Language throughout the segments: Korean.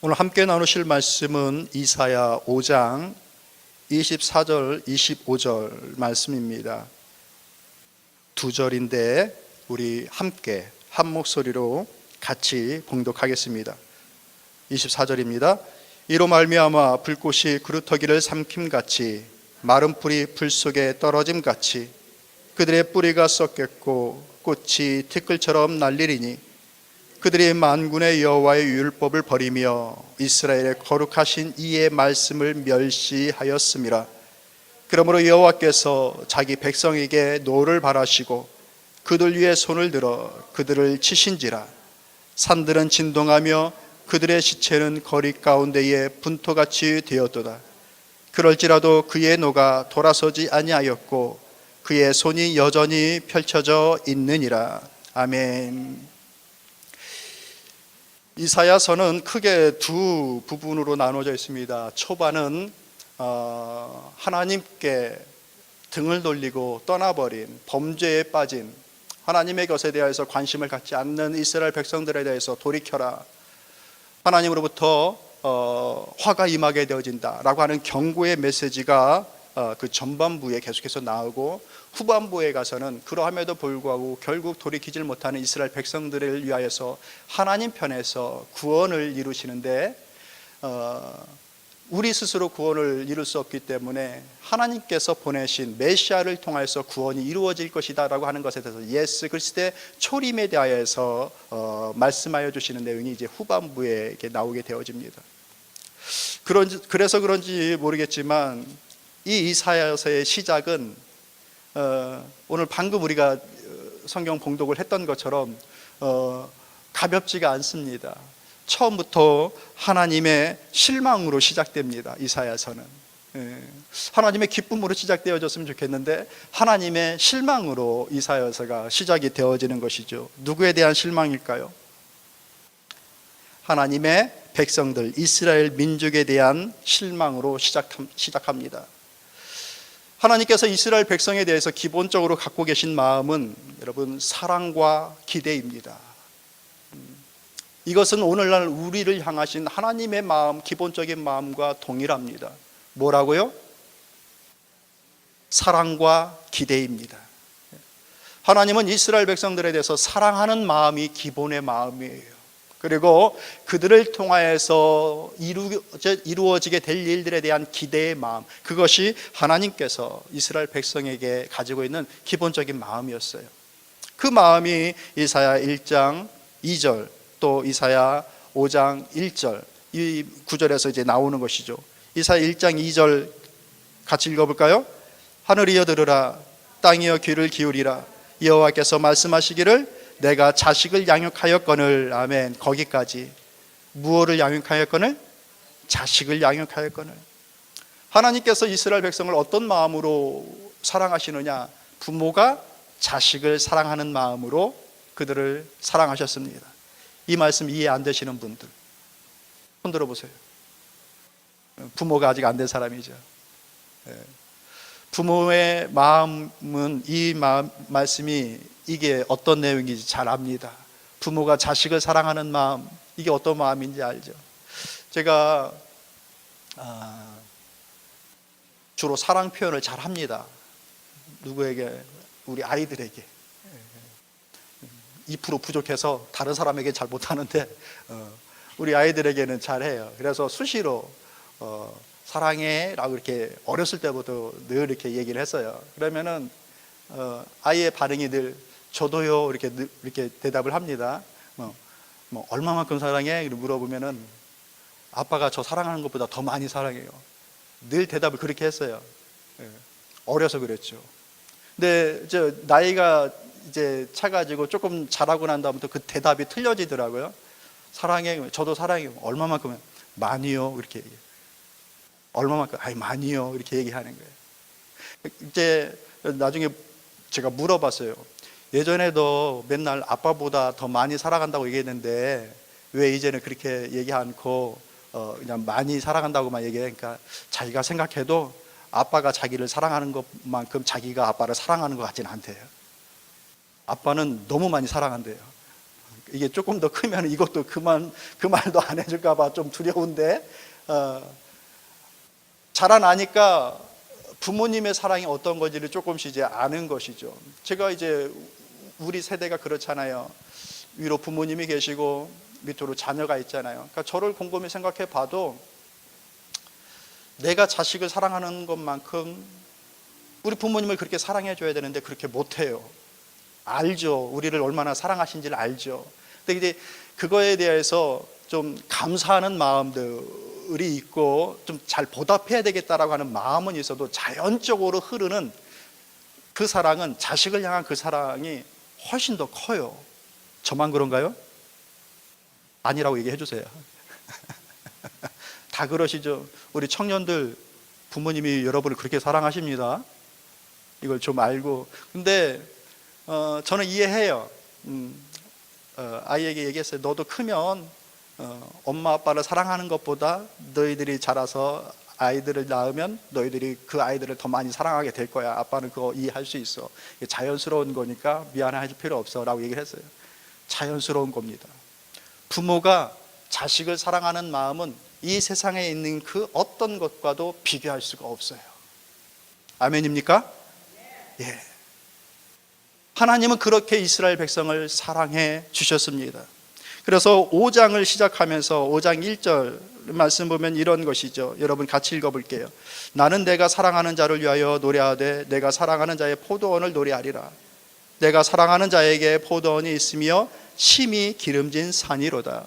오늘 함께 나누실 말씀은 이사야 5장 24절, 25절 말씀입니다. 두 절인데 우리 함께 한 목소리로 같이 봉독하겠습니다. 24절입니다. 이로 말미암아 불꽃이 그루터기를 삼킴같이 마른 풀이 불 속에 떨어짐같이 그들의 뿌리가 썩겠고 꽃이 티끌처럼 날리리니 그들이 만군의 여호와의 율법을 버리며 이스라엘의 거룩하신 이의 말씀을 멸시하였음이라. 그러므로 여호와께서 자기 백성에게 노를 바라시고 그들 위에 손을 들어 그들을 치신지라. 산들은 진동하며 그들의 시체는 거리 가운데에 분토같이 되었도다. 그럴지라도 그의 노가 돌아서지 아니하였고 그의 손이 여전히 펼쳐져 있느니라. 아멘. 이사야서는 크게 두 부분으로 나눠져 있습니다. 초반은 하나님께 등을 돌리고 떠나버린, 범죄에 빠진, 하나님의 것에 대해서 관심을 갖지 않는 이스라엘 백성들에 대해서 돌이켜라, 하나님으로부터 화가 임하게 되어진다라고 하는 경고의 메시지가 그 전반부에 계속해서 나오고, 후반부에 가서는 그러함에도 불구하고 결국 돌이키질 못하는 이스라엘 백성들을 위하여서 하나님 편에서 구원을 이루시는데, 우리 스스로 구원을 이룰 수 없기 때문에 하나님께서 보내신 메시아를 통해서 구원이 이루어질 것이다 라고 하는 것에 대해서 예수 그리스도의 초림에 대하여서 말씀하여 주시는 내용이 이제 후반부에 나오게 되어집니다. 그래서 그런지 모르겠지만 이 이사야서의 시작은 오늘 방금 우리가 성경 봉독을 했던 것처럼 가볍지가 않습니다. 처음부터 하나님의 실망으로 시작됩니다. 이사야서는 하나님의 기쁨으로 시작되어졌으면 좋겠는데 하나님의 실망으로 이사야서가 시작이 되어지는 것이죠. 누구에 대한 실망일까요? 하나님의 백성들, 이스라엘 민족에 대한 실망으로 시작합니다. 하나님께서 이스라엘 백성에 대해서 기본적으로 갖고 계신 마음은 여러분 사랑과 기대입니다. 이것은 오늘날 우리를 향하신 하나님의 마음, 기본적인 마음과 동일합니다. 뭐라고요? 사랑과 기대입니다. 하나님은 이스라엘 백성들에 대해서 사랑하는 마음이 기본의 마음이에요. 그리고 그들을 통하여서 이루어지게 될 일들에 대한 기대의 마음, 그것이 하나님께서 이스라엘 백성에게 가지고 있는 기본적인 마음이었어요. 그 마음이 이사야 1장 2절 또 이사야 5장 1절 이 구절에서 이제 나오는 것이죠. 이사야 1장 2절 같이 읽어볼까요? 하늘이여 들으라, 땅이여 귀를 기울이라. 여호와께서 말씀하시기를 내가 자식을 양육하였거늘. 아멘. 거기까지. 무엇을 양육하였거늘? 자식을 양육하였거늘. 하나님께서 이스라엘 백성을 어떤 마음으로 사랑하시느냐? 부모가 자식을 사랑하는 마음으로 그들을 사랑하셨습니다. 이 말씀 이해 안 되시는 분들 손 들어보세요. 부모가 아직 안 된 사람이죠. 부모의 마음은 이 말씀이 이게 어떤 내용인지 잘 압니다. 부모가 자식을 사랑하는 마음, 이게 어떤 마음인지 알죠. 제가 주로 사랑 표현을 잘 합니다. 누구에게? 우리 아이들에게. 2% 부족해서 다른 사람에게 잘 못하는데 우리 아이들에게는 잘해요. 그래서 수시로 사랑해 라고 이렇게 어렸을 때부터 늘 이렇게 얘기를 했어요. 그러면은 아이의 반응이 늘 저도요 이렇게 대답을 합니다. 뭐 얼마만큼 사랑해? 물어보면은 아빠가 저 사랑하는 것보다 더 많이 사랑해요. 늘 대답을 그렇게 했어요. 어려서 그랬죠. 근데 저 나이가 이제 차가지고 조금 자라고 난 다음부터 그 대답이 틀려지더라고요. 사랑해, 저도 사랑해요. 얼마만큼? 많이요. 이렇게 얘기해요. 얼마만큼? 아이 많이요. 이렇게 얘기하는 거예요. 이제 나중에 제가 물어봤어요. 예전에도 맨날 아빠보다 더 많이 사랑한다고 얘기했는데 왜 이제는 그렇게 얘기 않고 그냥 많이 사랑한다고만 얘기하니까 자기가 생각해도 아빠가 자기를 사랑하는 것만큼 자기가 아빠를 사랑하는 것 같지는 않대요. 아빠는 너무 많이 사랑한대요. 이게 조금 더 크면 이것도 그 말도 안 해줄까 봐 좀 두려운데, 자라나니까 부모님의 사랑이 어떤 건지를 조금씩 이제 아는 것이죠. 제가 이제 우리 세대가 그렇잖아요. 위로 부모님이 계시고 밑으로 자녀가 있잖아요. 그러니까 저를 곰곰이 생각해 봐도 내가 자식을 사랑하는 것만큼 우리 부모님을 그렇게 사랑해 줘야 되는데 그렇게 못해요. 알죠. 우리를 얼마나 사랑하신지를 알죠. 근데 이제 그거에 대해서 좀 감사하는 마음들이 있고 좀 잘 보답해야 되겠다라고 하는 마음은 있어도 자연적으로 흐르는 그 사랑은, 자식을 향한 그 사랑이 훨씬 더 커요. 저만 그런가요? 아니라고 얘기해 주세요. 다 그러시죠. 우리 청년들 부모님이 여러분을 그렇게 사랑하십니다. 이걸 좀 알고. 근데 저는 이해해요. 아이에게 얘기했어요. 너도 크면 엄마 아빠를 사랑하는 것보다 너희들이 자라서 아이들을 낳으면 너희들이 그 아이들을 더 많이 사랑하게 될 거야. 아빠는 그거 이해할 수 있어. 자연스러운 거니까 미안해할 필요 없어 라고 얘기를 했어요. 자연스러운 겁니다. 부모가 자식을 사랑하는 마음은 이 세상에 있는 그 어떤 것과도 비교할 수가 없어요. 아멘입니까? 예. 하나님은 그렇게 이스라엘 백성을 사랑해 주셨습니다. 그래서 5장을 시작하면서 5장 1절 말씀 보면 이런 것이죠. 여러분 같이 읽어볼게요. 나는 내가 사랑하는 자를 위하여 노래하되 내가 사랑하는 자의 포도원을 노래하리라. 내가 사랑하는 자에게 포도원이 있으며 심히 기름진 산이로다.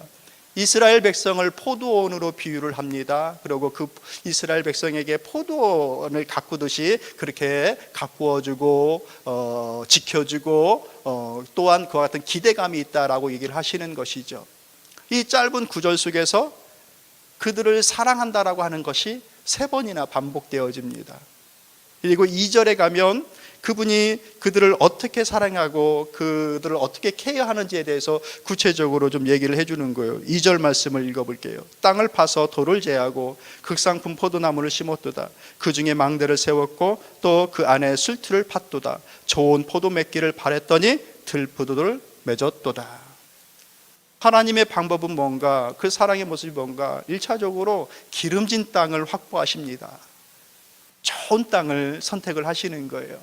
이스라엘 백성을 포도원으로 비유를 합니다. 그리고 그 이스라엘 백성에게 포도원을 가꾸듯이 그렇게 가꾸어주고 지켜주고 또한 그와 같은 기대감이 있다라고 얘기를 하시는 것이죠. 이 짧은 구절 속에서 그들을 사랑한다라고 하는 것이 3번이나 반복되어집니다. 그리고 2절에 가면 그분이 그들을 어떻게 사랑하고 그들을 어떻게 케어하는지에 대해서 구체적으로 좀 얘기를 해주는 거예요. 2절 말씀을 읽어볼게요. 땅을 파서 돌을 제하고 극상품 포도나무를 심었도다. 그 중에 망대를 세웠고 또 그 안에 술틀을 팠도다. 좋은 포도 맺기를 바랬더니 들포도를 맺었도다. 하나님의 방법은 뭔가, 그 사랑의 모습이 뭔가, 1차적으로 기름진 땅을 확보하십니다. 좋은 땅을 선택을 하시는 거예요.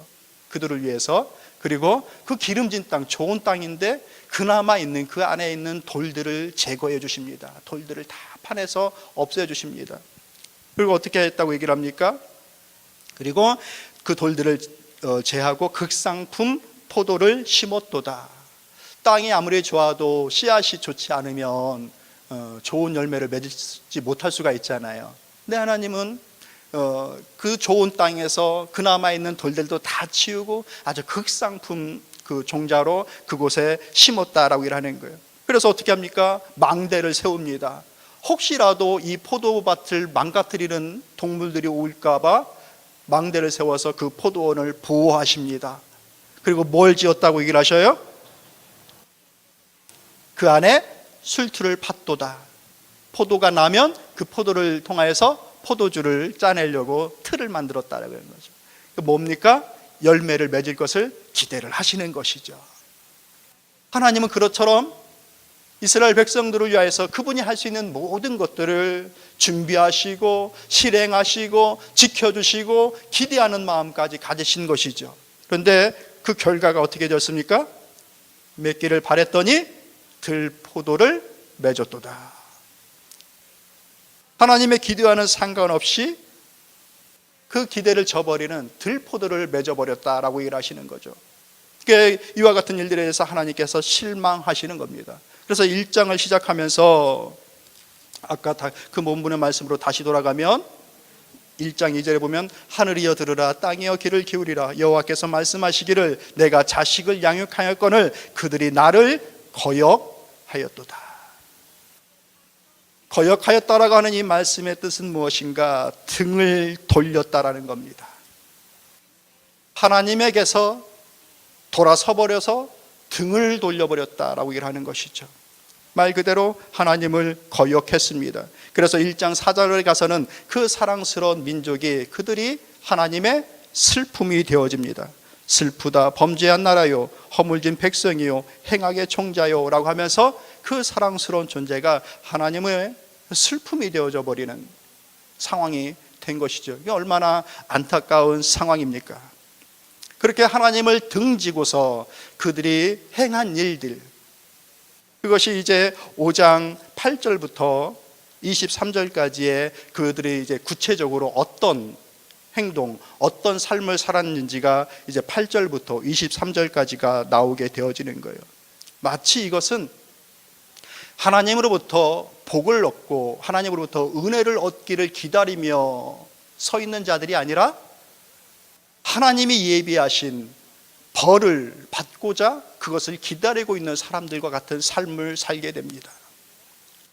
그들을 위해서. 그리고 그 기름진 땅, 좋은 땅인데 그나마 있는 그 안에 있는 돌들을 제거해 주십니다. 돌들을 다 파내서 없애 주십니다. 그리고 어떻게 했다고 얘기를 합니까? 그리고 그 돌들을 제하고 극상품 포도를 심었도다. 땅이 아무리 좋아도 씨앗이 좋지 않으면 좋은 열매를 맺지 못할 수가 있잖아요. 근데 하나님은 그 좋은 땅에서 그나마 있는 돌들도 다 치우고 아주 극상품 그 종자로 그곳에 심었다라고 일하는 거예요. 그래서 어떻게 합니까? 망대를 세웁니다. 혹시라도 이 포도밭을 망가뜨리는 동물들이 올까봐 망대를 세워서 그 포도원을 보호하십니다. 그리고 뭘 지었다고 얘기를 하셔요? 그 안에 술틀을 팠도다. 포도가 나면 그 포도를 통하여서 포도주를 짜내려고 틀을 만들었다라는 거죠. 뭡니까? 열매를 맺을 것을 기대를 하시는 것이죠. 하나님은 그것처럼 이스라엘 백성들을 위하여서 그분이 할 수 있는 모든 것들을 준비하시고 실행하시고 지켜주시고 기대하는 마음까지 가지신 것이죠. 그런데 그 결과가 어떻게 되었습니까? 맺기를 바랬더니 들포도를 맺었도다. 하나님의 기대와는 상관없이 그 기대를 저버리는 들포도를 맺어버렸다라고 일하시는 거죠. 이와 같은 일들에 대해서 하나님께서 실망하시는 겁니다. 그래서 1장을 시작하면서 아까 그 본문의 말씀으로 다시 돌아가면 1장 2절에 보면 하늘이여 들으라 땅이여 귀를 기울이라 여호와께서 말씀하시기를 내가 자식을 양육하였거늘 그들이 나를 거역하였도다. 거역하였다라고 하는 이 말씀의 뜻은 무엇인가? 등을 돌렸다라는 겁니다. 하나님에게서 돌아서 버려서 등을 돌려버렸다라고 얘기를 것이죠. 말 그대로 하나님을 거역했습니다. 그래서 1장 4절에 가서는 그 사랑스러운 민족이 그들이 하나님의 슬픔이 되어집니다. 슬프다 범죄한 나라요 허물진 백성이요 행악의 총자요 라고 하면서 그 사랑스러운 존재가 하나님의 슬픔이 되어져 버리는 상황이 된 것이죠. 이게 얼마나 안타까운 상황입니까? 그렇게 하나님을 등지고서 그들이 행한 일들, 그것이 이제 5장 8절부터 23절까지의 그들이 이제 구체적으로 어떤 행동, 어떤 삶을 살았는지가 이제 8절부터 23절까지가 나오게 되어지는 거예요. 마치 이것은 하나님으로부터 복을 얻고 하나님으로부터 은혜를 얻기를 기다리며 서 있는 자들이 아니라 하나님이 예비하신 벌을 받고자 그것을 기다리고 있는 사람들과 같은 삶을 살게 됩니다.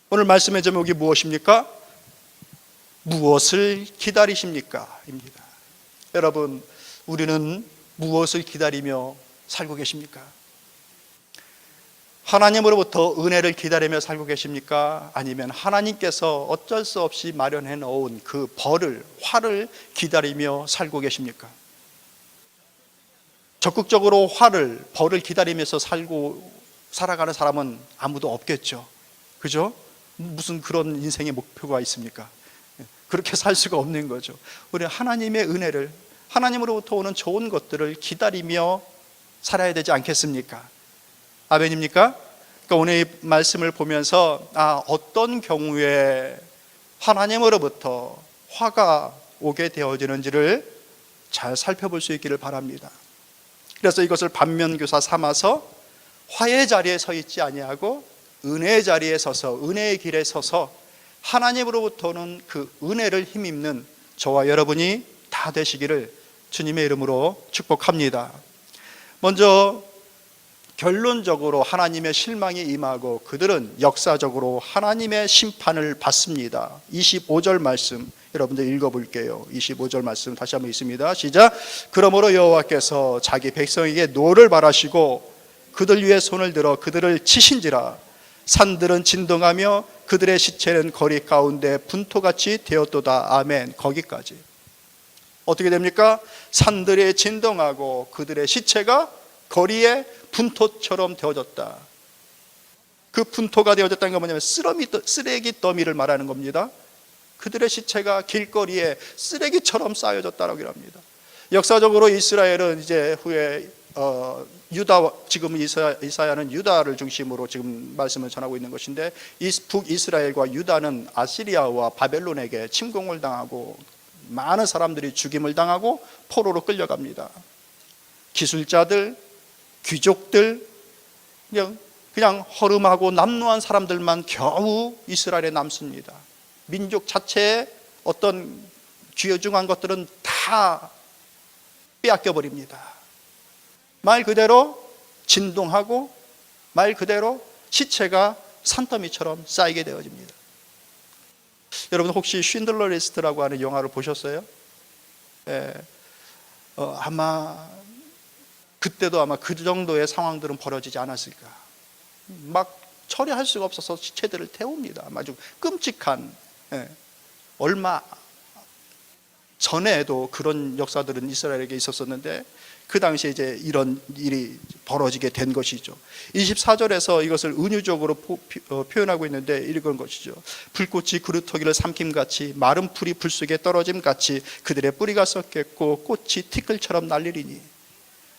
오늘 말씀의 제목이 무엇입니까? 무엇을 기다리십니까? 입니다. 여러분, 우리는 무엇을 기다리며 살고 계십니까? 하나님으로부터 은혜를 기다리며 살고 계십니까? 아니면 하나님께서 어쩔 수 없이 마련해 놓은 그 벌을, 화를 기다리며 살고 계십니까? 적극적으로 화를, 벌을 기다리면서 살아가는 사람은 아무도 없겠죠. 그죠? 무슨 그런 인생의 목표가 있습니까? 그렇게 살 수가 없는 거죠. 우리 하나님의 은혜를, 하나님으로부터 오는 좋은 것들을 기다리며 살아야 되지 않겠습니까? 아멘입니까? 그러니까 오늘 이 말씀을 보면서 어떤 경우에 하나님으로부터 화가 오게 되어지는지를 잘 살펴볼 수 있기를 바랍니다. 그래서 이것을 반면교사 삼아서 화의 자리에 서 있지 아니하고 은혜의 자리에 서서, 은혜의 길에 서서 하나님으로부터는 그 은혜를 힘입는 저와 여러분이 다 되시기를 주님의 이름으로 축복합니다. 먼저 결론적으로 하나님의 실망이 임하고 그들은 역사적으로 하나님의 심판을 받습니다. 25절 말씀 여러분들 읽어볼게요. 25절 말씀 다시 한번 읽습니다. 시작. 그러므로 여호와께서 자기 백성에게 노를 바라시고 그들 위에 손을 들어 그들을 치신지라. 산들은 진동하며 그들의 시체는 거리 가운데 분토같이 되었도다. 아멘. 거기까지. 어떻게 됩니까? 산들이 진동하고 그들의 시체가 거리에 분토처럼 되어졌다. 그 분토가 되어졌다는 건 뭐냐면 쓰레기 더미를 말하는 겁니다. 그들의 시체가 길거리에 쓰레기처럼 쌓여졌다라고 합니다. 역사적으로 이스라엘은 이제 후에 유다, 지금 이사야는 유다를 중심으로 지금 말씀을 전하고 있는 것인데, 북이스라엘과 유다는 아시리아와 바벨론에게 침공을 당하고 많은 사람들이 죽임을 당하고 포로로 끌려갑니다. 기술자들, 귀족들, 그냥 허름하고 남루한 사람들만 겨우 이스라엘에 남습니다. 민족 자체의 어떤 귀중한 것들은 다 빼앗겨 버립니다. 말 그대로 진동하고 말 그대로 시체가 산더미처럼 쌓이게 되어집니다. 여러분 혹시 쉰들러 리스트라고 하는 영화를 보셨어요? 아마 그때도 아마 그 정도의 상황들은 벌어지지 않았을까. 막 처리할 수가 없어서 시체들을 태웁니다. 아주 끔찍한, 얼마 전에도 그런 역사들은 이스라엘에게 있었었는데 그 당시에 이제 이런 일이 벌어지게 된 것이죠. 24절에서 이것을 은유적으로 표현하고 있는데 이런 것이죠. 불꽃이 그루터기를 삼킴같이 마른 풀이 불 속에 떨어짐같이 그들의 뿌리가 썩겠고 꽃이 티끌처럼 날리리니.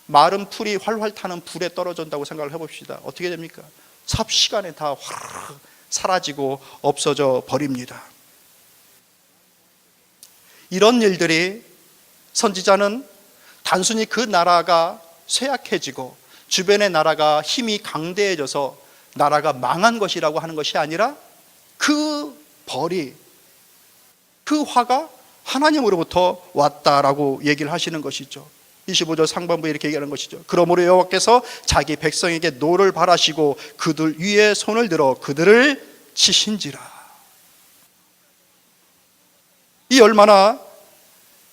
마른 풀이 활활 타는 불에 떨어진다고 생각을 해봅시다. 어떻게 됩니까? 삽시간에 다 화르르 사라지고 없어져 버립니다. 이런 일들이 선지자는 단순히 그 나라가 쇠약해지고 주변의 나라가 힘이 강대해져서 나라가 망한 것이라고 하는 것이 아니라 그 벌이, 그 화가 하나님으로부터 왔다라고 얘기를 하시는 것이죠. 25절 상반부에 이렇게 얘기하는 것이죠. 그러므로 여호와께서 자기 백성에게 노를 바라시고 그들 위에 손을 들어 그들을 치신지라. 이 얼마나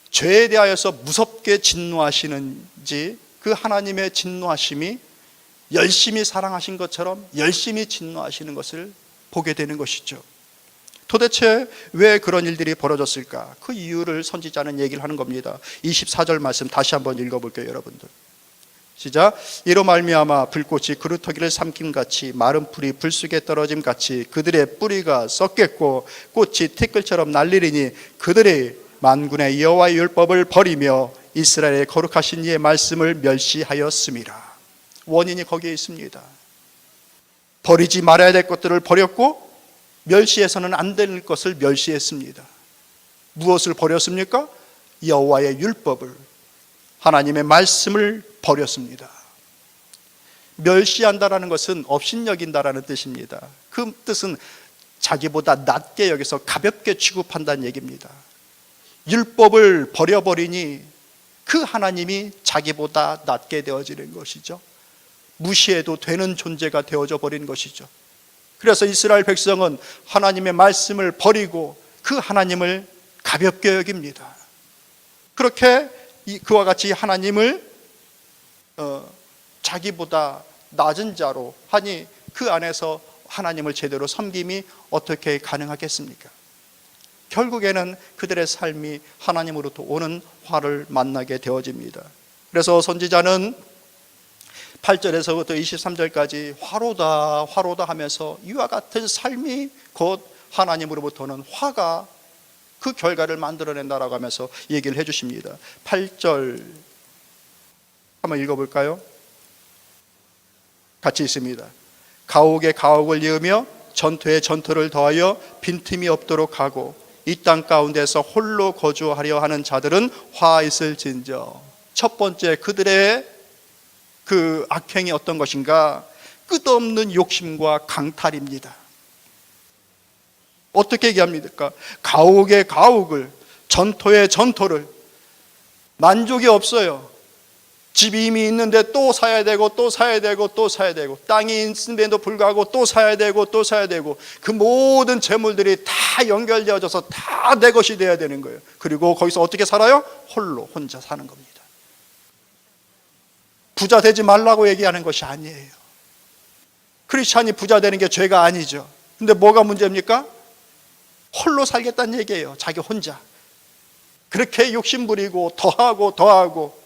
죄에 대하여서 무섭게 진노하시는지, 그 하나님의 진노하심이 열심히 사랑하신 것처럼 열심히 진노하시는 것을 보게 되는 것이죠. 도대체 왜 그런 일들이 벌어졌을까? 그 이유를 선지자는 얘기를 하는 겁니다. 24절 말씀 다시 한번 읽어볼게요, 여러분들. 시작. 이로 말미암아 불꽃이 그루터기를 삼킴같이 마른 풀이 불 속에 떨어짐같이 그들의 뿌리가 썩겠고 꽃이 티끌처럼 날리리니 그들의 만군의 여호와의 율법을 버리며 이스라엘의 거룩하신 이의 말씀을 멸시하였음이라. 원인이 거기에 있습니다. 버리지 말아야 될 것들을 버렸고 멸시해서는 안 될 것을 멸시했습니다. 무엇을 버렸습니까? 여호와의 율법을, 하나님의 말씀을 버렸습니다. 멸시한다라는 것은 업신여긴다라는 뜻입니다. 그 뜻은 자기보다 낮게 여기서 가볍게 취급한다는 얘기입니다. 율법을 버려버리니 그 하나님이 자기보다 낮게 되어지는 것이죠. 무시해도 되는 존재가 되어져 버린 것이죠. 그래서 이스라엘 백성은 하나님의 말씀을 버리고 그 하나님을 가볍게 여깁니다. 그렇게 그와 같이 하나님을 자기보다 낮은 자로 하니 그 안에서 하나님을 제대로 섬김이 어떻게 가능하겠습니까? 결국에는 그들의 삶이 하나님으로부터 오는 화를 만나게 되어집니다. 그래서 선지자는 8절에서부터 23절까지 화로다 화로다 하면서 이와 같은 삶이 곧 하나님으로부터는 화가 그 결과를 만들어낸다라고 하면서 얘기를 해주십니다. 8절 한번 읽어볼까요? 같이 있습니다. 가옥에 가옥을 이으며 전투에 전투를 더하여 빈틈이 없도록 하고 이 땅 가운데서 홀로 거주하려 하는 자들은 화 있을진저. 첫 번째, 그들의 그 악행이 어떤 것인가? 끝없는 욕심과 강탈입니다. 어떻게 얘기합니까? 가옥에 가옥을, 전토에 전토를, 만족이 없어요. 집이 이미 있는데 또 사야 되고 또 사야 되고 또 사야 되고, 땅이 있는데도 불구하고 또 사야 되고 또 사야 되고, 그 모든 재물들이 다 연결되어져서 다 내 것이 되어야 되는 거예요. 그리고 거기서 어떻게 살아요? 홀로 혼자 사는 겁니다. 부자 되지 말라고 얘기하는 것이 아니에요. 크리스찬이 부자 되는 게 죄가 아니죠. 근데 뭐가 문제입니까? 홀로 살겠다는 얘기예요. 자기 혼자 그렇게 욕심부리고 더하고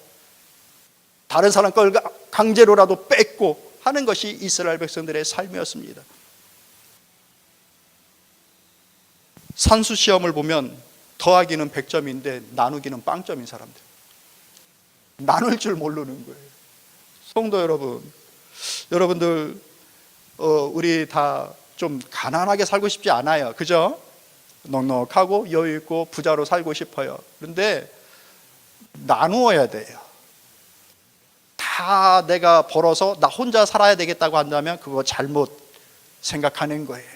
다른 사람 걸 강제로라도 뺏고 하는 것이 이스라엘 백성들의 삶이었습니다. 산수시험을 보면 더하기는 100점인데 나누기는 0점인 사람들, 나눌 줄 모르는 거예요. 성도 여러분들 우리 다 좀 가난하게 살고 싶지 않아요. 그죠? 넉넉하고 여유 있고 부자로 살고 싶어요. 그런데 나누어야 돼요. 다 내가 벌어서 나 혼자 살아야 되겠다고 한다면 그거 잘못 생각하는 거예요.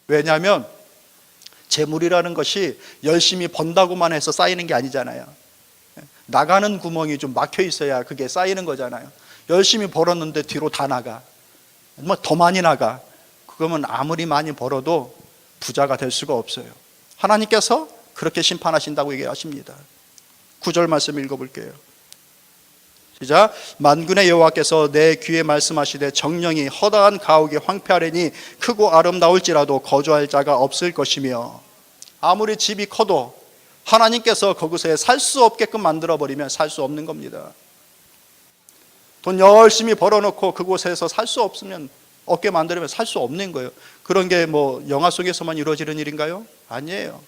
왜냐하면 재물이라는 것이 열심히 번다고만 해서 쌓이는 게 아니잖아요. 나가는 구멍이 좀 막혀 있어야 그게 쌓이는 거잖아요. 열심히 벌었는데 뒤로 다 나가, 뭐 더 많이 나가, 그러면 아무리 많이 벌어도 부자가 될 수가 없어요. 하나님께서 그렇게 심판하신다고 얘기하십니다. 9절 말씀 읽어볼게요. 시작. 만군의 여호와께서 내 귀에 말씀하시되 정령이 허다한 가옥이 황폐하리니 크고 아름다울지라도 거주할 자가 없을 것이며. 아무리 집이 커도 하나님께서 거기서 살 수 없게끔 만들어버리면 살 수 없는 겁니다. 돈 열심히 벌어놓고 그곳에서 살 수 없으면, 없게 만들면 살 수 없는 거예요. 그런 게 뭐 영화 속에서만 이루어지는 일인가요? 아니에요.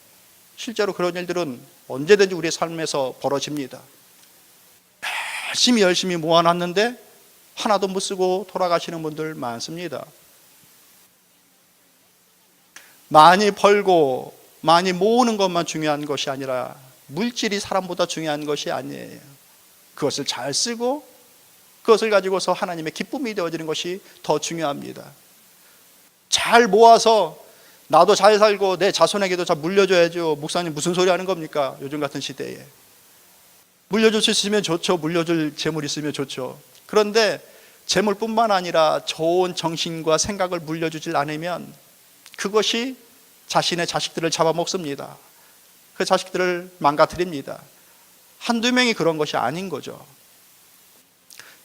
실제로 그런 일들은 언제든지 우리의 삶에서 벌어집니다. 열심히 모아놨는데 하나도 못 쓰고 돌아가시는 분들 많습니다. 많이 벌고 많이 모으는 것만 중요한 것이 아니라 물질이 사람보다 중요한 것이 아니에요. 그것을 잘 쓰고 그것을 가지고서 하나님의 기쁨이 되어지는 것이 더 중요합니다. 잘 모아서 나도 잘 살고 내 자손에게도 잘 물려줘야죠. 목사님 무슨 소리 하는 겁니까? 요즘 같은 시대에. 물려줄 수 있으면 좋죠. 물려줄 재물 있으면 좋죠. 그런데 재물뿐만 아니라 좋은 정신과 생각을 물려주질 않으면 그것이 자신의 자식들을 잡아먹습니다. 그 자식들을 망가뜨립니다. 한두 명이 그런 것이 아닌 거죠.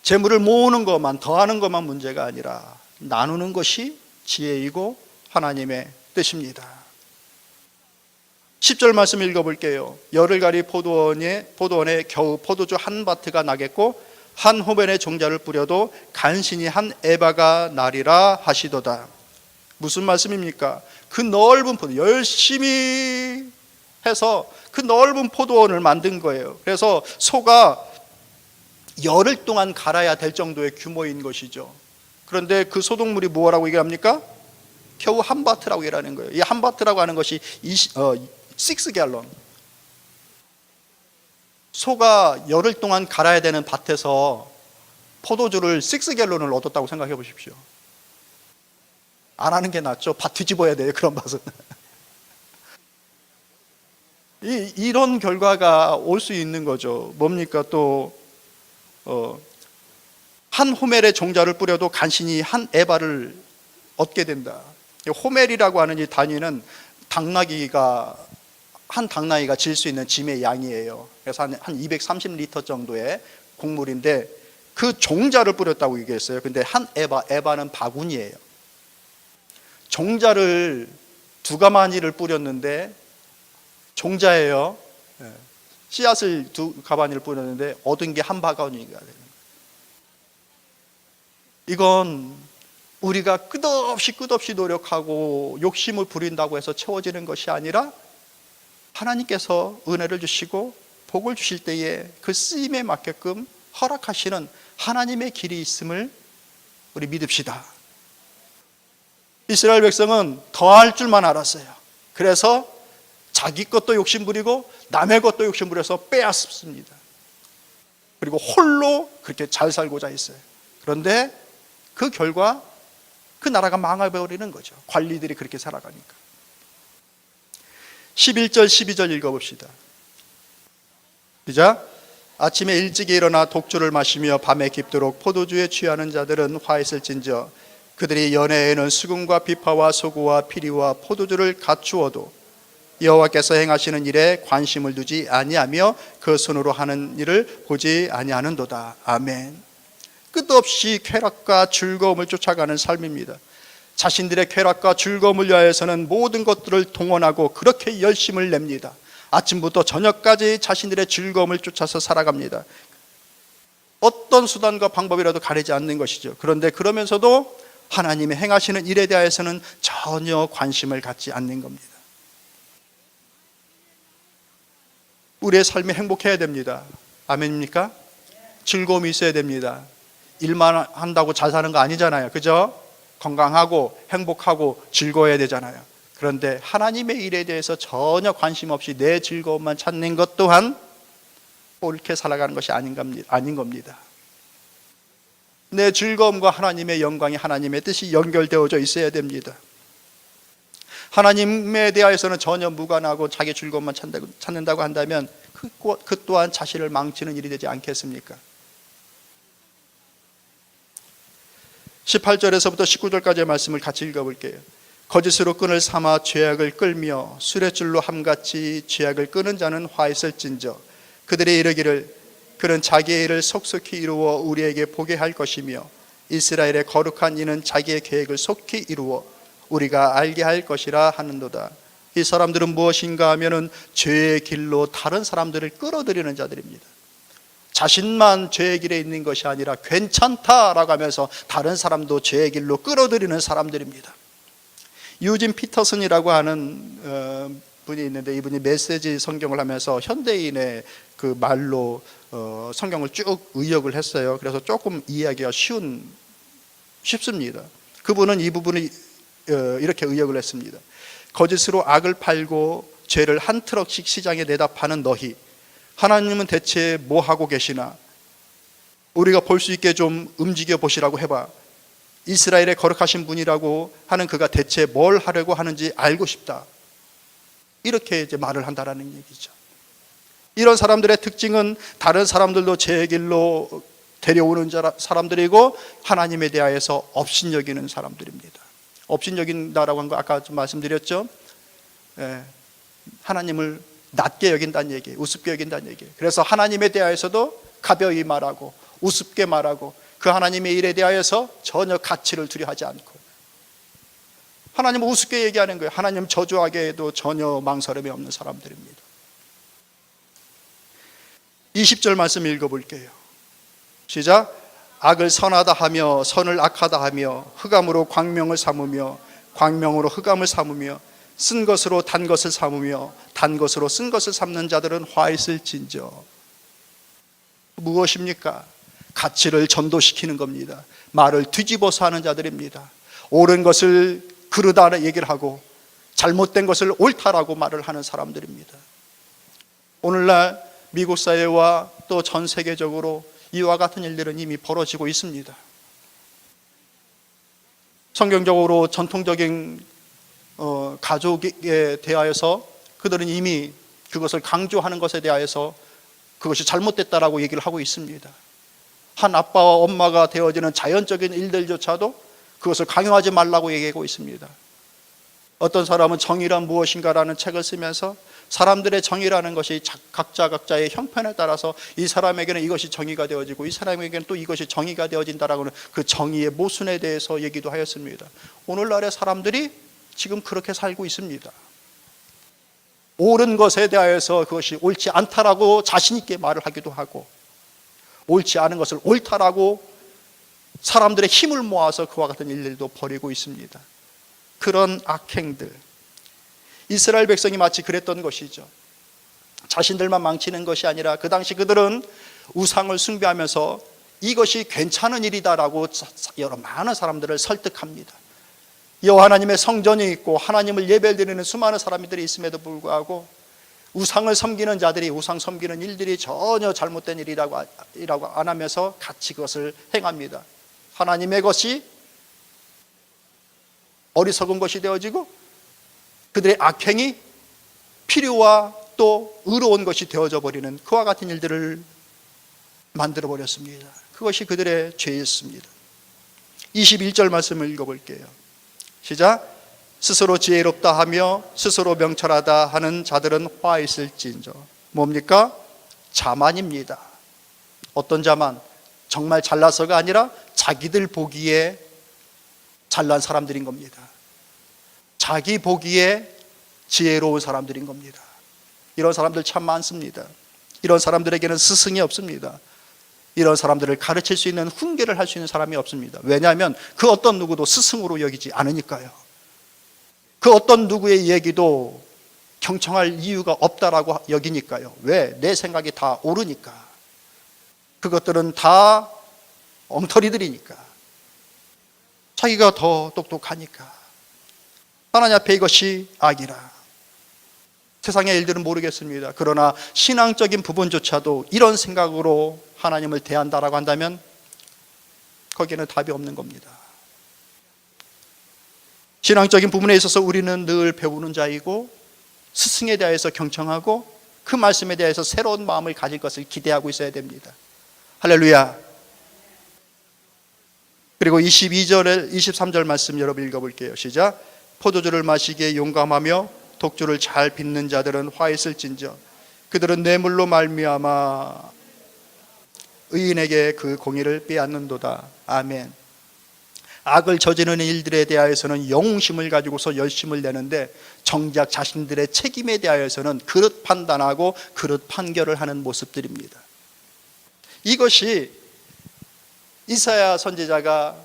재물을 모으는 것만, 더하는 것만 문제가 아니라 나누는 것이 지혜이고 하나님의 뜻입니다. 10절 말씀 읽어볼게요. 열흘 가리 포도원에 겨우 포도주 한 바트가 나겠고 한 호멜의 종자를 뿌려도 간신히 한 에바가 나리라 하시도다. 무슨 말씀입니까? 그 넓은 포도, 열심히 해서 그 넓은 포도원을 만든 거예요. 그래서 소가 열흘 동안 갈아야 될 정도의 규모인 것이죠. 그런데 그 소독물이 뭐라고 얘기합니까? 겨우 한 바트라고 얘기하는 거예요. 이 한 바트라고 하는 것이 6갤런. 소가 열흘 동안 갈아야 되는 밭에서 포도주를 6갤런을 얻었다고 생각해 보십시오. 안 하는 게 낫죠. 밭 뒤집어야 돼요, 그런 밭은. 이런 결과가 올 수 있는 거죠. 뭡니까? 또 한 호멜의 종자를 뿌려도 간신히 한 에바를 얻게 된다. 호멜이라고 하는 이 단위는 한 당나귀가 질 수 있는 짐의 양이에요. 그래서 한 230리터 정도의 곡물인데 그 종자를 뿌렸다고 얘기했어요. 근데 한 에바는 바구니예요. 종자를 두 가마니를 뿌렸는데 종자예요. 씨앗을 두 가마니를 뿌렸는데 얻은 게 한 바구니가 되는 거예요. 이건 우리가 끝없이 노력하고 욕심을 부린다고 해서 채워지는 것이 아니라 하나님께서 은혜를 주시고 복을 주실 때에 그 쓰임에 맞게끔 허락하시는 하나님의 길이 있음을 우리 믿읍시다. 이스라엘 백성은 더할 줄만 알았어요. 그래서 자기 것도 욕심부리고 남의 것도 욕심부려서 빼앗습니다. 그리고 홀로 그렇게 잘 살고자 했어요. 그런데 그 결과 그 나라가 망해버리는 거죠. 관리들이 그렇게 살아가니까. 11절 12절 읽어봅시다. 시작. 아침에 일찍 일어나 독주를 마시며 밤에 깊도록 포도주에 취하는 자들은 화 있을진저 그들이 연회에는 수금과 비파와 소고와 피리와 포도주를 갖추어도 여호와께서 행하시는 일에 관심을 두지 아니하며 그 손으로 하는 일을 보지 아니하는도다. 아멘. 끝없이 쾌락과 즐거움을 쫓아가는 삶입니다. 자신들의 쾌락과 즐거움을 위하여서는 모든 것들을 동원하고 그렇게 열심을 냅니다. 아침부터 저녁까지 자신들의 즐거움을 쫓아서 살아갑니다. 어떤 수단과 방법이라도 가리지 않는 것이죠. 그런데 그러면서도 하나님의 행하시는 일에 대해서는 전혀 관심을 갖지 않는 겁니다. 우리의 삶이 행복해야 됩니다. 아멘입니까? 즐거움이 있어야 됩니다. 일만 한다고 잘 사는 거 아니잖아요. 그죠? 건강하고 행복하고 즐거워야 되잖아요. 그런데 하나님의 일에 대해서 전혀 관심 없이 내 즐거움만 찾는 것 또한 옳게 살아가는 것이 아닌 겁니다. 내 즐거움과 하나님의 영광이 하나님의 뜻이 연결되어져 있어야 됩니다. 하나님에 대하여서는 전혀 무관하고 자기 즐거움만 찾는다고 한다면 그 또한 자신을 망치는 일이 되지 않겠습니까? 18절에서부터 19절까지의 말씀을 같이 읽어볼게요. 거짓으로 끈을 삼아 죄악을 끌며 수레줄로 함같이 죄악을 끄는 자는 화 있을진저 그들이 이르기를 그는 자기의 일을 속속히 이루어 우리에게 보게 할 것이며 이스라엘의 거룩한 이는 자기의 계획을 속히 이루어 우리가 알게 할 것이라 하는도다. 이 사람들은 무엇인가 하면은 죄의 길로 다른 사람들을 끌어들이는 자들입니다. 자신만 죄의 길에 있는 것이 아니라 괜찮다라고 하면서 다른 사람도 죄의 길로 끌어들이는 사람들입니다. 유진 피터슨이라고 하는 분이 있는데 이분이 메시지 성경을 하면서 현대인의 그 말로 성경을 쭉 의역을 했어요. 그래서 조금 이해하기가 쉽습니다. 그분은 이 부분을 이렇게 의역을 했습니다. 거짓으로 악을 팔고 죄를 한 트럭씩 시장에 내다 파는 너희, 하나님은 대체 뭐 하고 계시나? 우리가 볼 수 있게 좀 움직여 보시라고 해봐. 이스라엘의 거룩하신 분이라고 하는 그가 대체 뭘 하려고 하는지 알고 싶다. 이렇게 이제 말을 한다라는 얘기죠. 이런 사람들의 특징은 다른 사람들도 제 길로 데려오는 사람들이고 하나님에 대하여서 업신여기는 사람들입니다. 업신여긴다라고 한 거 아까 좀 말씀드렸죠. 하나님을 낮게 여긴다는 얘기예요. 우습게 여긴다는 얘기예요. 그래서 하나님에 대하여서도 가벼이 말하고 우습게 말하고 그 하나님의 일에 대하여서 전혀 가치를 두려하지 않고 하나님을 우습게 얘기하는 거예요. 하나님 저주하게 해도 전혀 망설임이 없는 사람들입니다. 20절 말씀 읽어볼게요. 시작. 악을 선하다 하며 선을 악하다 하며 흑암으로 광명을 삼으며 광명으로 흑암을 삼으며 쓴 것으로 단 것을 삼으며 단 것으로 쓴 것을 삼는 자들은 화 있을진저. 무엇입니까? 가치를 전도시키는 겁니다. 말을 뒤집어서 하는 자들입니다. 옳은 것을 그르다 얘기를 하고 잘못된 것을 옳다라고 말을 하는 사람들입니다. 오늘날 미국 사회와 또 전 세계적으로 이와 같은 일들은 이미 벌어지고 있습니다. 성경적으로 전통적인 가족에 대하여서 그들은 이미 그것을 강조하는 것에 대하여서 그것이 잘못됐다라고 얘기를 하고 있습니다. 한 아빠와 엄마가 되어지는 자연적인 일들조차도 그것을 강요하지 말라고 얘기하고 있습니다. 어떤 사람은 정의란 무엇인가라는 책을 쓰면서 사람들의 정의라는 것이 각자의 형편에 따라서 이 사람에게는 이것이 정의가 되어지고 이 사람에게는 또 이것이 정의가 되어진다라고는 그 정의의 모순에 대해서 얘기도 하였습니다. 오늘날의 사람들이 지금 그렇게 살고 있습니다. 옳은 것에 대하여서 그것이 옳지 않다라고 자신 있게 말을 하기도 하고 옳지 않은 것을 옳다라고 사람들의 힘을 모아서 그와 같은 일들도 벌이고 있습니다. 그런 악행들, 이스라엘 백성이 마치 그랬던 것이죠. 자신들만 망치는 것이 아니라 그 당시 그들은 우상을 숭배하면서 이것이 괜찮은 일이다라고 많은 사람들을 설득합니다. 여호와 하나님의 성전이 있고 하나님을 예배드리는 수많은 사람들이 있음에도 불구하고 우상을 섬기는 자들이 우상 섬기는 일들이 전혀 잘못된 일이라고 안 하면서 같이 그것을 행합니다. 하나님의 것이 어리석은 것이 되어지고 그들의 악행이 필요와 또 의로운 것이 되어져 버리는 그와 같은 일들을 만들어 버렸습니다. 그것이 그들의 죄였습니다. 21절 말씀을 읽어볼게요. 시작. 스스로 지혜롭다 하며 스스로 명철하다 하는 자들은 화 있을진저. 뭡니까? 자만입니다. 어떤 자만? 정말 잘나서가 아니라 자기들 보기에 잘난 사람들인 겁니다. 자기 보기에 지혜로운 사람들인 겁니다. 이런 사람들 참 많습니다. 이런 사람들에게는 스승이 없습니다. 이런 사람들을 가르칠 수 있는 훈계를 할 수 있는 사람이 없습니다. 왜냐하면 그 어떤 누구도 스승으로 여기지 않으니까요. 그 어떤 누구의 얘기도 경청할 이유가 없다라고 여기니까요. 왜? 내 생각이 다 옳으니까. 그것들은 다 엉터리들이니까. 자기가 더 똑똑하니까. 하나님 앞에 이것이 악이라. 세상의 일들은 모르겠습니다. 그러나 신앙적인 부분조차도 이런 생각으로 하나님을 대한다라고 한다면 거기에는 답이 없는 겁니다. 신앙적인 부분에 있어서 우리는 늘 배우는 자이고 스승에 대해서 경청하고 그 말씀에 대해서 새로운 마음을 가질 것을 기대하고 있어야 됩니다. 할렐루야. 그리고 22절, 23절 말씀 여러분 읽어볼게요. 시작. 포도주를 마시기에 용감하며 독주를 잘 빚는 자들은 화 있을진저. 그들은 뇌물로 말미암아 의인에게 그 공의를 빼앗는도다. 아멘. 악을 저지르는 일들에 대하여서는 영웅심을 가지고서 열심을 내는데 정작 자신들의 책임에 대하여서는 그릇 판단하고 그릇 판결을 하는 모습들입니다. 이것이 이사야 선지자가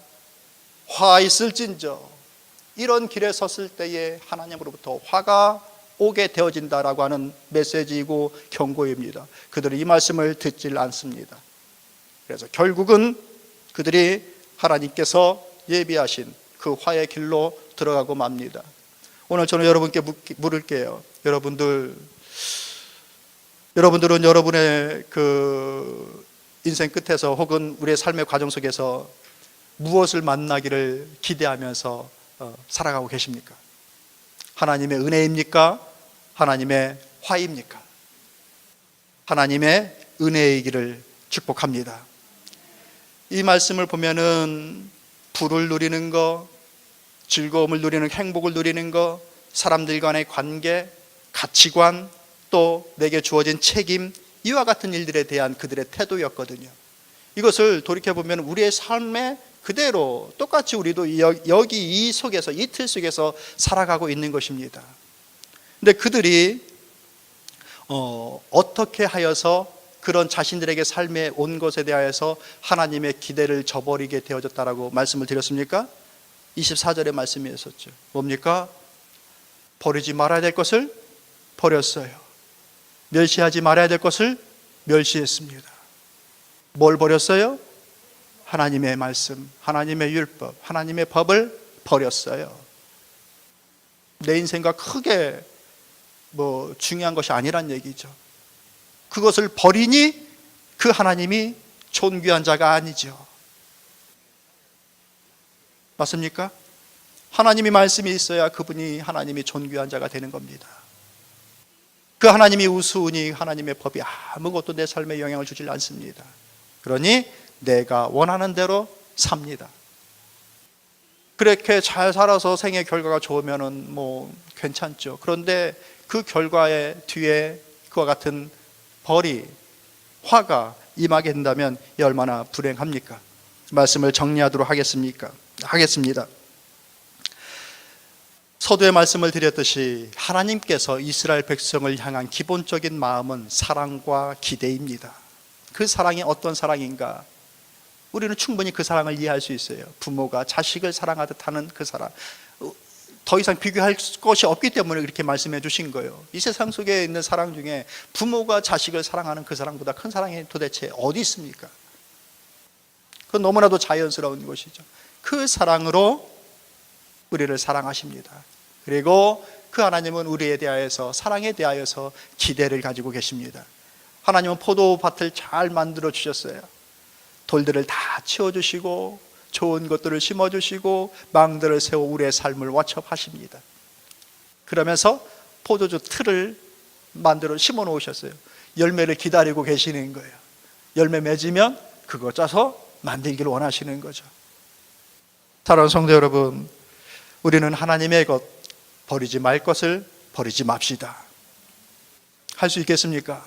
화 있을진저 이런 길에 섰을 때에 하나님으로부터 화가 오게 되어진다라고 하는 메시지이고 경고입니다. 그들은 이 말씀을 듣질 않습니다. 그래서 결국은 그들이 하나님께서 예비하신 그 화의 길로 들어가고 맙니다. 오늘 저는 여러분께 물을게요. 여러분들은 여러분의 그 인생 끝에서 혹은 우리의 삶의 과정 속에서 무엇을 만나기를 기대하면서 살아가고 계십니까? 하나님의 은혜입니까? 하나님의 화입니까? 하나님의 은혜이기를 축복합니다. 이 말씀을 보면은 부를 누리는 거, 즐거움을 누리는, 행복을 누리는 거, 사람들 간의 관계, 가치관, 또 내게 주어진 책임, 이와 같은 일들에 대한 그들의 태도였거든요. 이것을 돌이켜보면 우리의 삶에 그대로 똑같이 우리도 여기 이 속에서, 이 틀 속에서 살아가고 있는 것입니다. 근데 그들이 어떻게 하여서 그런 자신들에게 삶에 온 것에 대하여서 하나님의 기대를 저버리게 되어졌다라고 말씀을 드렸습니까? 24절의 말씀이었었죠. 뭡니까? 버리지 말아야 될 것을 버렸어요. 멸시하지 말아야 될 것을 멸시했습니다. 뭘 버렸어요? 하나님의 말씀, 하나님의 율법, 하나님의 법을 버렸어요. 내 인생과 크게 중요한 것이 아니란 얘기죠. 그것을 버리니 그 하나님이 존귀한 자가 아니죠. 맞습니까? 하나님이 말씀이 있어야 그분이 하나님이 존귀한 자가 되는 겁니다. 그 하나님이 우스우니 하나님의 법이 아무것도 내 삶에 영향을 주질 않습니다. 그러니 내가 원하는 대로 삽니다. 그렇게 잘 살아서 생애 결과가 좋으면은 괜찮죠. 그런데 그 결과의 뒤에 그와 같은 벌이, 화가 임하게 된다면 얼마나 불행합니까? 말씀을 정리하도록 하겠습니다. 서두에 말씀을 드렸듯이 하나님께서 이스라엘 백성을 향한 기본적인 마음은 사랑과 기대입니다. 그 사랑이 어떤 사랑인가? 우리는 충분히 그 사랑을 이해할 수 있어요. 부모가 자식을 사랑하듯 하는 그 사랑, 더 이상 비교할 것이 없기 때문에 그렇게 말씀해 주신 거예요. 이 세상 속에 있는 사랑 중에 부모가 자식을 사랑하는 그 사랑보다 큰 사랑이 도대체 어디 있습니까? 그건 너무나도 자연스러운 것이죠. 그 사랑으로 우리를 사랑하십니다. 그리고 그 하나님은 우리에 대하여서, 사랑에 대하여서 기대를 가지고 계십니다. 하나님은 포도밭을 잘 만들어 주셨어요. 돌들을 다 치워주시고 좋은 것들을 심어주시고 망들을 세워 우리의 삶을 워첩하십니다. 그러면서 포도주 틀을 만들어 심어 놓으셨어요. 열매를 기다리고 계시는 거예요. 열매 맺으면 그거 짜서 만들기를 원하시는 거죠. 사랑하는 성도 여러분, 우리는 하나님의 것, 버리지 말 것을 버리지 맙시다. 할 수 있겠습니까?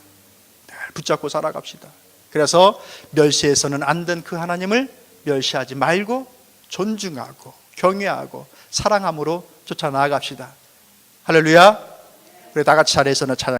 늘 붙잡고 살아갑시다. 그래서 멸시해서는 안 된 그 하나님을 멸시하지 말고 존중하고 경외하고 사랑함으로 쫓아 나아갑시다. 할렐루야. 우리 다 같이 자리에서는 찬양.